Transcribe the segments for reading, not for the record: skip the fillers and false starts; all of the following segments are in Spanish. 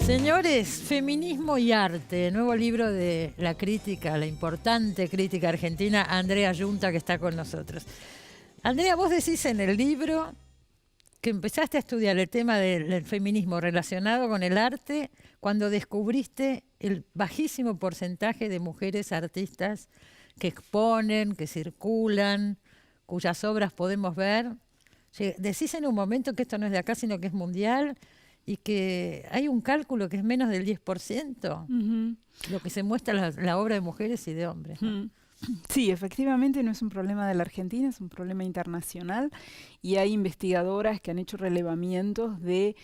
Señores, Feminismo y Arte, nuevo libro de la crítica, la importante crítica argentina, Andrea Yunta, que está con nosotros. Andrea, vos decís en el libro que empezaste a estudiar el tema del feminismo relacionado con el arte cuando descubriste el bajísimo porcentaje de mujeres artistas que exponen, que circulan, cuyas obras podemos ver. Decís en un momento que esto no es de acá, sino que es mundial, y que hay un cálculo que es menos del 10%, lo que se muestra la obra de mujeres y de hombres, ¿no? Sí, efectivamente no es un problema de la Argentina, es un problema internacional y hay investigadoras que han hecho relevamientos de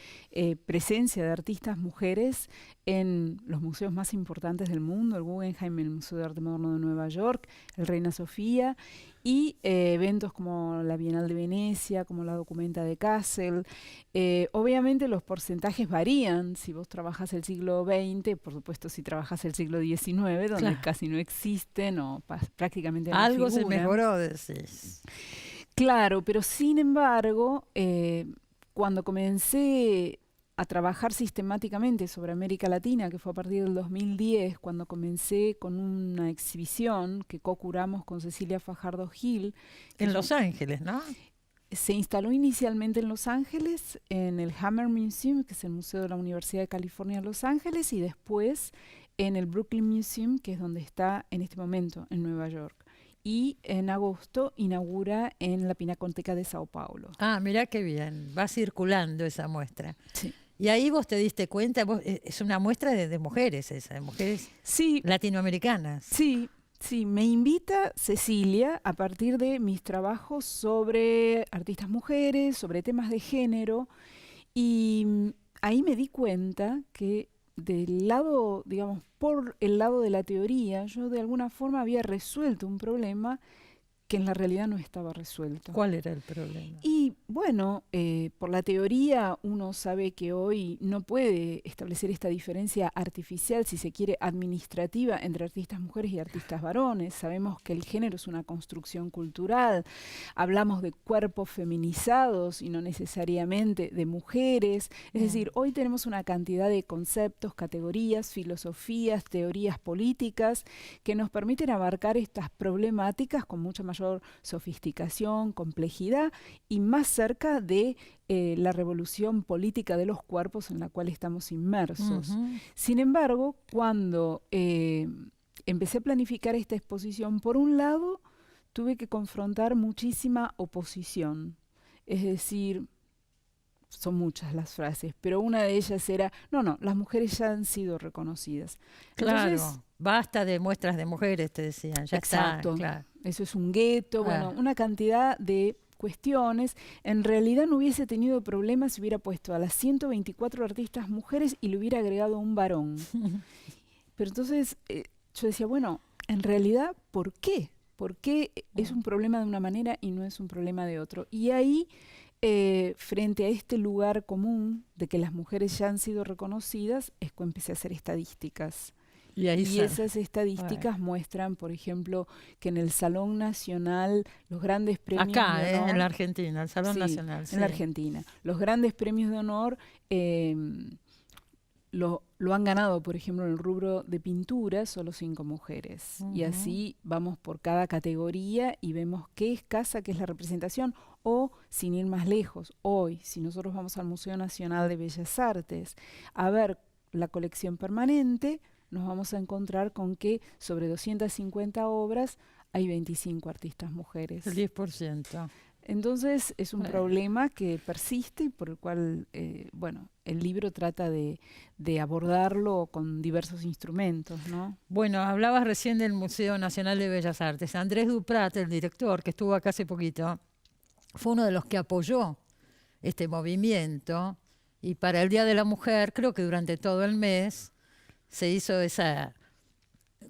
presencia de artistas mujeres en los museos más importantes del mundo, el Guggenheim, el Museo de Arte Moderno de Nueva York, el Reina Sofía, y eventos como la Bienal de Venecia, como la Documenta de Kassel. Obviamente los porcentajes varían. Si vos trabajas el siglo XX, por supuesto si trabajas el siglo XIX, donde Claro, casi no existen o prácticamente no algo se figuran. mejoró, decís. Claro, pero sin embargo, cuando comencé a trabajar sistemáticamente sobre América Latina, que fue a partir del 2010, cuando comencé con una exhibición que co-curamos con Cecilia Fajardo Gil. En Los Ángeles, ¿no? Se instaló inicialmente en Los Ángeles, en el Hammer Museum, que es el Museo de la Universidad de California en Los Ángeles, y después en el Brooklyn Museum, que es donde está en este momento, en Nueva York. Y en agosto inaugura en la Pinacoteca de Sao Paulo. Ah, mirá qué bien, va circulando esa muestra. Sí. Y ahí vos te diste cuenta, es una muestra de mujeres esa, de mujeres Sí, latinoamericanas. sí, sí. Me invita Cecilia a partir de mis trabajos sobre artistas mujeres, sobre temas de género, y ahí me di cuenta que del lado, digamos, por el lado de la teoría, yo de alguna forma había resuelto un problema que en la realidad no estaba resuelto. ¿Cuál era el problema? Y bueno, por la teoría uno sabe que hoy no puede establecer esta diferencia artificial, si se quiere, administrativa entre artistas mujeres y artistas varones. Sabemos que el género es una construcción cultural. Hablamos de cuerpos feminizados y no necesariamente de mujeres. Es decir, hoy tenemos una cantidad de conceptos, categorías, filosofías, teorías políticas que nos permiten abarcar estas problemáticas con mucha mayor sofisticación, complejidad y más cerca de la revolución política de los cuerpos en la cual estamos inmersos. Sin embargo, cuando empecé a planificar esta exposición, por un lado, tuve que confrontar muchísima oposición. Es decir, son muchas las frases, pero una de ellas era, no, las mujeres ya han sido reconocidas. Claro, Entonces, basta de muestras de mujeres, te decían, ya exacto, está, claro. Eso es un gueto, bueno, una cantidad de cuestiones. En realidad no hubiese tenido problemas si hubiera puesto a las 124 artistas mujeres y le hubiera agregado un varón. Pero entonces yo decía, bueno, en realidad, ¿por qué? ¿Por qué es un problema de una manera y no es un problema de otro? Y ahí, frente a este lugar común de que las mujeres ya han sido reconocidas, es que empecé a hacer estadísticas. Y esas estadísticas muestran, por ejemplo, que en el Salón Nacional, los grandes premios acá, de honor... en la Argentina, el Salón sí, Nacional. En la Argentina. Los grandes premios de honor lo han ganado, por ejemplo, en el rubro de pintura, solo 5 mujeres. Y así vamos por cada categoría y vemos qué escasa que es la representación. O, sin ir más lejos, hoy, si nosotros vamos al Museo Nacional de Bellas Artes a ver la colección permanente, nos vamos a encontrar con que sobre 250 obras hay 25 artistas mujeres. El 10%. Entonces es un problema que persiste y por el cual, el libro trata de abordarlo con diversos instrumentos, ¿no? Bueno, hablabas recién del Museo Nacional de Bellas Artes. Andrés Duprat, el director, que estuvo acá hace poquito, fue uno de los que apoyó este movimiento y para el Día de la Mujer, creo que durante todo el mes, se hizo esa...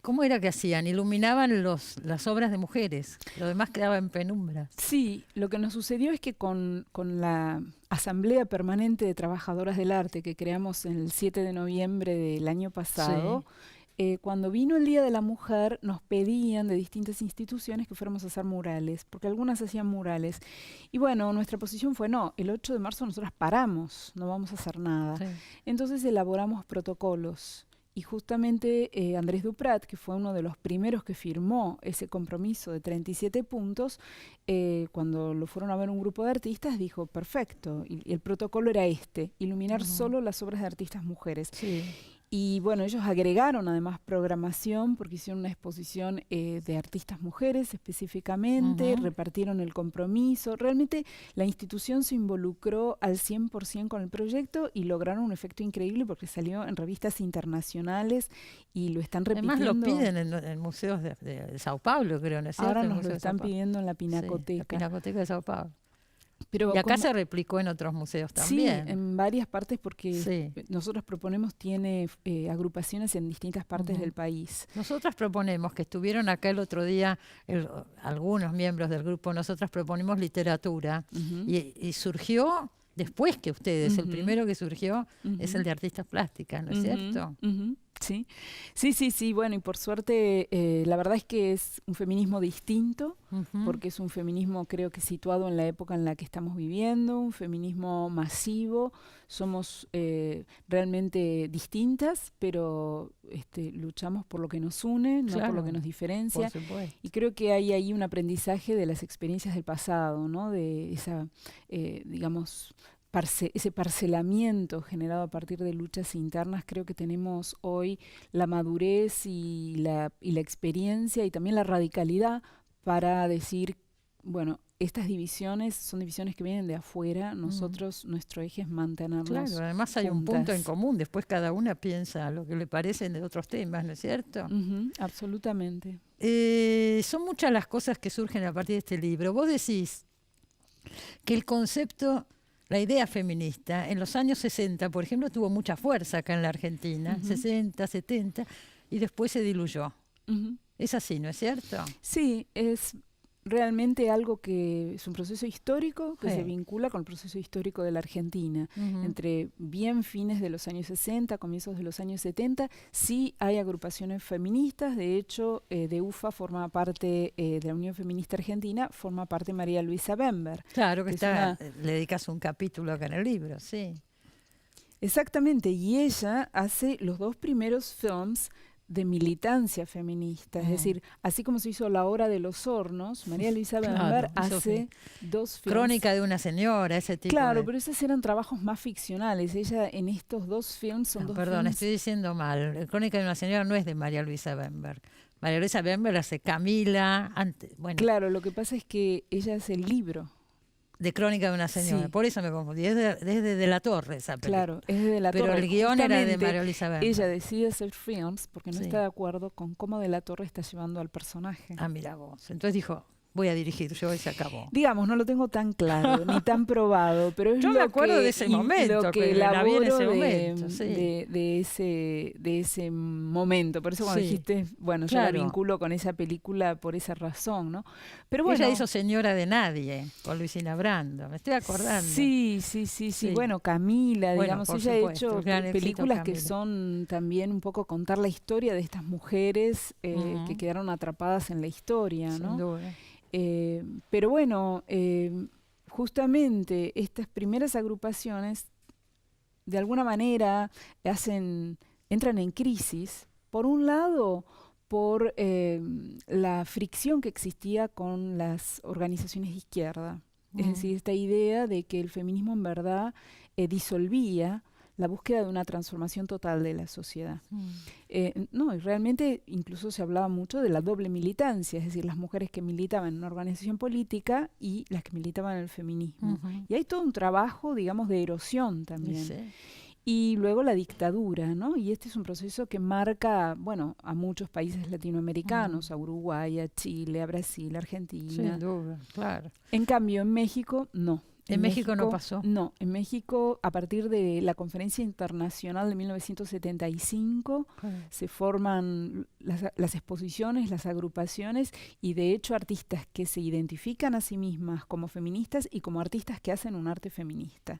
¿Cómo era que hacían? Iluminaban las obras de mujeres, lo demás quedaba en penumbra. Sí, lo que nos sucedió es que con la Asamblea Permanente de Trabajadoras del Arte que creamos el 7 de noviembre del año pasado, cuando vino el Día de la Mujer, nos pedían de distintas instituciones que fuéramos a hacer murales, porque algunas hacían murales. Y bueno, nuestra posición fue, no, el 8 de marzo nosotras paramos, no vamos a hacer nada. Sí. Entonces elaboramos protocolos. Y justamente Andrés Duprat, que fue uno de los primeros que firmó ese compromiso de 37 puntos, cuando lo fueron a ver un grupo de artistas, dijo, perfecto, y el protocolo era este, iluminar solo las obras de artistas mujeres. Sí. Y bueno, ellos agregaron además programación porque hicieron una exposición de artistas mujeres específicamente, repartieron el compromiso. Realmente la institución se involucró al 100% con el proyecto y lograron un efecto increíble porque salió en revistas internacionales y lo están repitiendo. Además lo piden en museos de Sao Paulo, creo, ¿no es cierto? Ahora nos lo están pidiendo en la Pinacoteca. Sí, la Pinacoteca de Sao Paulo. Pero y acá se replicó en otros museos también. Sí, en varias partes porque nosotros proponemos, tiene agrupaciones en distintas partes del país. Nosotras proponemos, que estuvieron acá el otro día algunos miembros del grupo, nosotras proponemos literatura y surgió después que ustedes, el primero que surgió es el de artistas plásticas, ¿no es cierto? Sí, bueno, y por suerte la verdad es que es un feminismo distinto, porque es un feminismo creo que situado en la época en la que estamos viviendo, un feminismo masivo, somos realmente distintas, pero luchamos por lo que nos une, no por lo que nos diferencia, y creo que hay ahí un aprendizaje de las experiencias del pasado, ¿no? De esa, digamos, ese parcelamiento generado a partir de luchas internas. Creo que tenemos hoy la madurez y la experiencia y también la radicalidad para decir, bueno, estas divisiones son divisiones que vienen de afuera, nosotros, nuestro eje es mantenernos Claro, además hay un punto en común, después cada una piensa lo que le parecen de otros temas, ¿no es cierto? Absolutamente. Son muchas las cosas que surgen a partir de este libro. Vos decís que el concepto... La idea feminista en los años 60, por ejemplo, tuvo mucha fuerza acá en la Argentina, 60, 70, y después se diluyó. Es así, ¿no es cierto? Sí, es realmente algo que es un proceso histórico que se vincula con el proceso histórico de la Argentina. Entre bien fines de los años 60, comienzos de los años 70, sí hay agrupaciones feministas. De hecho, de UFA forma parte, de la Unión Feminista Argentina, forma parte María Luisa Bember. Claro, que le dedicas un capítulo acá en el libro, sí. Exactamente, y ella hace los dos primeros films de militancia feminista, es decir, así como se hizo La Hora de los Hornos, María Luisa Bember hace dos films. Crónica de una señora, ese tipo. Claro, pero esos eran trabajos más ficcionales. Ella en estos dos films son dos perdón, films. Estoy diciendo mal. Crónica de una señora no es de María Luisa Bember. María Luisa Bember hace Camila, antes. Bueno. Claro, lo que pasa es que ella hace el libro. De Crónica de una señora, por eso me confundí, es desde De la Torre esa película. Claro, es de la Torre. Pero el guión era de María Luisa Bember. Ella decide hacer films porque no está de acuerdo con cómo De la Torre está llevando al personaje. Ah, mira vos. Entonces dijo, voy a dirigir yo y se acabó. Digamos, no lo tengo tan claro, ni tan probado, pero es yo me acuerdo de ese momento, lo que elaboro en ese momento, de ese momento. Por eso cuando dijiste, bueno, yo la vinculo con esa película por esa razón, ¿no? Pero bueno, ella hizo Señora de Nadie con Luisina Brando, me estoy acordando. Sí. Bueno, Camila, digamos, ella ha hecho películas que son también un poco contar la historia de estas mujeres que quedaron atrapadas en la historia, ¿no? Sin duda. Pero bueno, justamente estas primeras agrupaciones de alguna manera entran en crisis, por un lado por la fricción que existía con las organizaciones de izquierda, es decir, esta idea de que el feminismo en verdad disolvía la búsqueda de una transformación total de la sociedad. No, y realmente incluso se hablaba mucho de la doble militancia, es decir, las mujeres que militaban en una organización política y las que militaban en el feminismo. Y hay todo un trabajo, digamos, de erosión también. Y luego la dictadura, ¿no? Y este es un proceso que marca, bueno, a muchos países latinoamericanos, a Uruguay, a Chile, a Brasil, a Argentina. Sin duda, claro. En cambio, en México, no. En México no pasó. No, en México, a partir de la Conferencia Internacional de 1975, se forman las exposiciones, las agrupaciones, y de hecho artistas que se identifican a sí mismas como feministas y como artistas que hacen un arte feminista.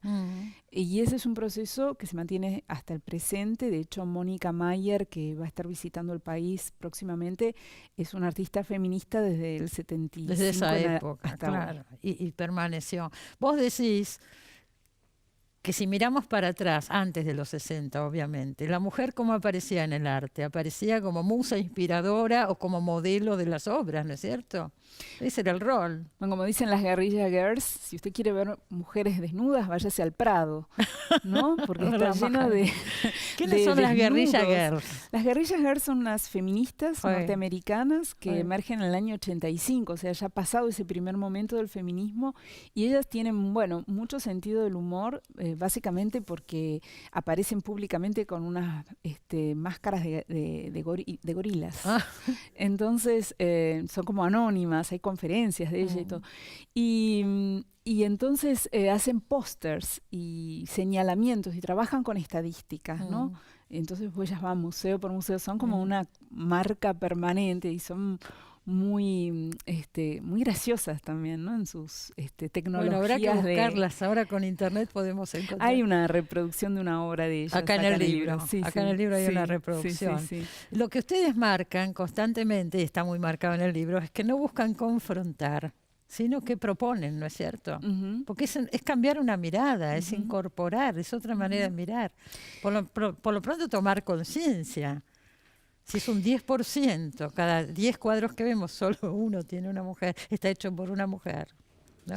Y ese es un proceso que se mantiene hasta el presente. De hecho, Mónica Mayer, que va a estar visitando el país próximamente, es una artista feminista desde el 75. Desde esa época, claro, y permaneció. Vos decís que si miramos para atrás, antes de los 60, obviamente, la mujer cómo aparecía en el arte, aparecía como musa inspiradora o como modelo de las obras, ¿no es cierto? Ese era el rol. Bueno, como dicen las guerrilla girls, si usted quiere ver mujeres desnudas, váyase al Prado, ¿no? Porque está lleno de ¿Quiénes son las guerrilla girls? Las guerrilla girls son unas feministas norteamericanas que emergen en el año 85, o sea, ya ha pasado ese primer momento del feminismo, y ellas tienen, bueno, mucho sentido del humor, básicamente porque aparecen públicamente con unas máscaras de gorilas. Entonces, son como anónimas, hay conferencias de ella y todo. Y entonces hacen pósters y señalamientos y trabajan con estadísticas, ¿no? Entonces pues ellas van museo por museo, son como una marca permanente y son muy graciosas también, ¿no? En sus tecnologías. Bueno, habrá que buscarlas. Ahora con internet podemos encontrar. Hay una reproducción de una obra de ellas. Acá en el libro. Sí, acá en el libro hay una reproducción. Lo que ustedes marcan constantemente, y está muy marcado en el libro, es que no buscan confrontar, sino que proponen, ¿no es cierto? Porque es cambiar una mirada, es incorporar, es otra manera de mirar. Por lo pronto tomar conciencia. Si es un 10%, cada 10 cuadros que vemos, solo uno tiene una mujer, está hecho por una mujer, ¿no?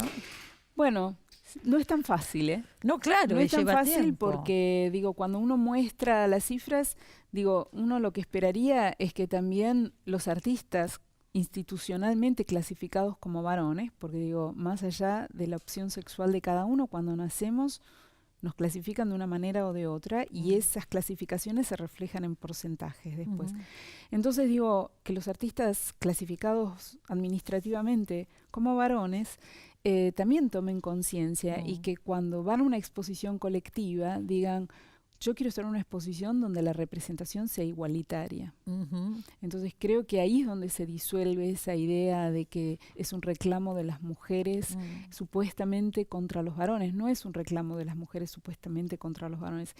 Bueno, no es tan fácil, ¿eh? No, claro, no es tan fácil tiempo. Porque, digo, cuando uno muestra las cifras, digo, uno lo que esperaría es que también los artistas institucionalmente clasificados como varones, porque digo, más allá de la opción sexual de cada uno, cuando nacemos nos clasifican de una manera o de otra y esas clasificaciones se reflejan en porcentajes después. Entonces digo que los artistas clasificados administrativamente como varones también tomen conciencia y que cuando van a una exposición colectiva digan: yo quiero estar en una exposición donde la representación sea igualitaria. Entonces creo que ahí es donde se disuelve esa idea de que es un reclamo de las mujeres supuestamente contra los varones. No es un reclamo de las mujeres supuestamente contra los varones.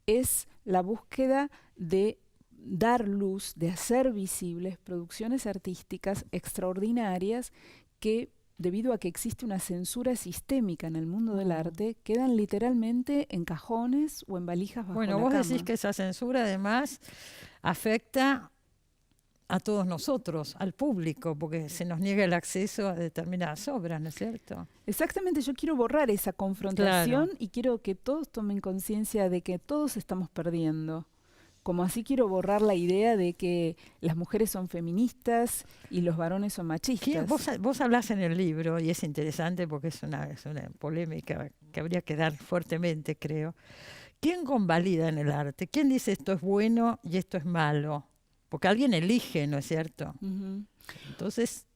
Es la búsqueda de dar luz, de hacer visibles producciones artísticas extraordinarias que, debido a que existe una censura sistémica en el mundo del arte, quedan literalmente en cajones o en valijas bajo la cama. Bueno, vos decís que esa censura además afecta a todos nosotros, al público, porque se nos niega el acceso a determinadas obras, ¿no es cierto? Exactamente, yo quiero borrar esa confrontación y quiero que todos tomen conciencia de que todos estamos perdiendo. Como así quiero borrar la idea de que las mujeres son feministas y los varones son machistas. Vos hablás en el libro, y es interesante porque es una polémica que habría que dar fuertemente, creo. ¿Quién convalida en el arte? ¿Quién dice esto es bueno y esto es malo? Porque alguien elige, ¿no es cierto? Entonces,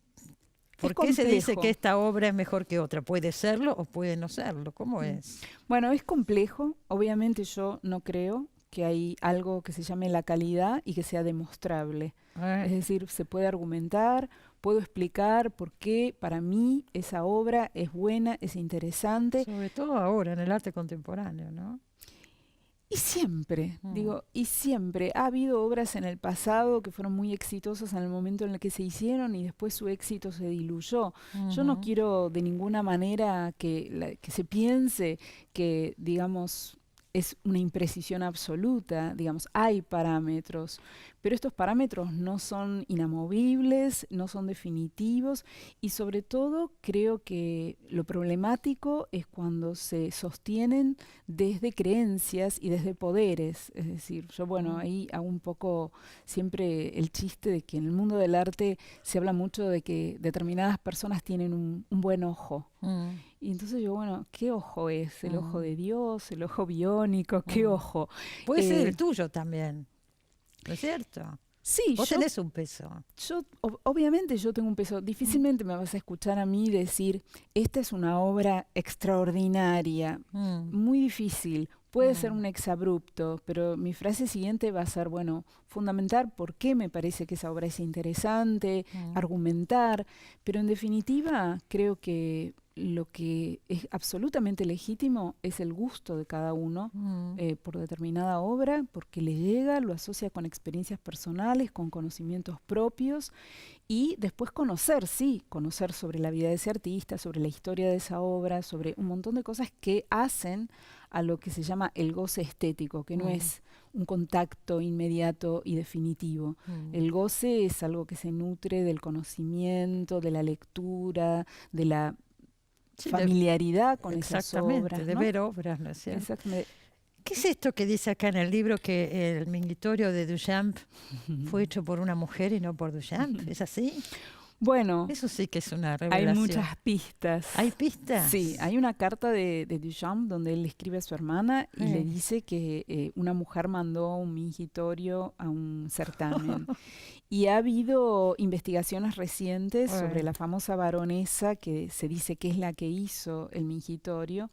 ¿por qué se dice que esta obra es mejor que otra? ¿Puede serlo o puede no serlo? ¿Cómo es? Bueno, es complejo. Obviamente yo no creo que hay algo que se llame la calidad y que sea demostrable. Es decir, se puede argumentar, puedo explicar por qué para mí esa obra es buena, es interesante. Sobre todo ahora, en el arte contemporáneo, ¿no? Y siempre, y siempre. Ha habido obras en el pasado que fueron muy exitosas en el momento en el que se hicieron y después su éxito se diluyó. Yo no quiero de ninguna manera que se piense que, digamos, es una imprecisión absoluta, digamos, hay parámetros, pero estos parámetros no son inamovibles, no son definitivos y sobre todo creo que lo problemático es cuando se sostienen desde creencias y desde poderes. Es decir, yo ahí hago un poco siempre el chiste de que en el mundo del arte se habla mucho de que determinadas personas tienen un buen ojo. Y entonces yo, ¿qué ojo es? ¿El ojo de Dios? ¿El ojo biónico? ¿Qué ojo? Puede ser el tuyo también, ¿no es cierto? Sí, Vos tenés un peso. Obviamente yo tengo un peso. Difícilmente me vas a escuchar a mí decir, esta es una obra extraordinaria, muy difícil. Puede ser un exabrupto, pero mi frase siguiente va a ser, bueno, fundamentar por qué me parece que esa obra es interesante, argumentar, pero en definitiva creo que lo que es absolutamente legítimo es el gusto de cada uno por determinada obra, porque le llega, lo asocia con experiencias personales, con conocimientos propios y después conocer sobre la vida de ese artista, sobre la historia de esa obra, sobre un montón de cosas que hacen a lo que se llama el goce estético, que no es un contacto inmediato y definitivo. El goce es algo que se nutre del conocimiento, de la lectura, de la familiaridad con esas obras, de ¿no? ver obras, ¿no es cierto? Exactamente. ¿Qué es esto que dice acá en el libro que el mingitorio de Duchamp fue hecho por una mujer y no por Duchamp? ¿Es así? Bueno, eso sí que es una revelación. Hay muchas pistas. ¿Hay pistas? Sí, hay una carta de Duchamp donde él le escribe a su hermana y le dice que una mujer mandó un mingitorio a un certamen. Y ha habido investigaciones recientes sobre la famosa baronesa que se dice que es la que hizo el mingitorio.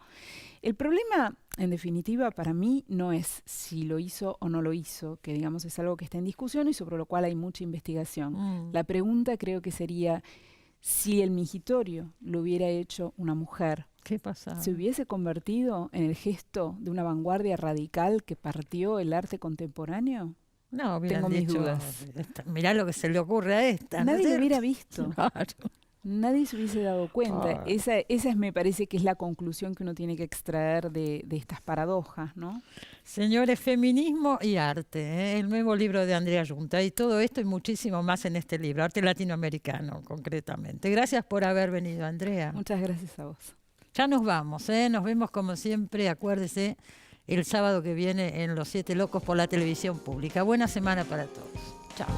El problema, en definitiva, para mí no es si lo hizo o no lo hizo, que digamos es algo que está en discusión y sobre lo cual hay mucha investigación. La pregunta creo que sería, si el mingitorio lo hubiera hecho una mujer, ¿qué pasaba? ¿Se hubiese convertido en el gesto de una vanguardia radical que partió el arte contemporáneo? No, tengo mis dudas. Mirá lo que se le ocurre a esta. Nadie lo hubiera visto. Claro. Nadie se hubiese dado cuenta. Esa me parece que es la conclusión que uno tiene que extraer de estas paradojas, ¿no? Señores, Feminismo y Arte, el nuevo libro de Andrea Yunta. Y todo esto y muchísimo más en este libro, Arte Latinoamericano, concretamente. Gracias por haber venido, Andrea. Muchas gracias a vos. Ya nos vamos, nos vemos como siempre, acuérdese, el sábado que viene en Los Siete Locos por la televisión pública. Buena semana para todos. Chao.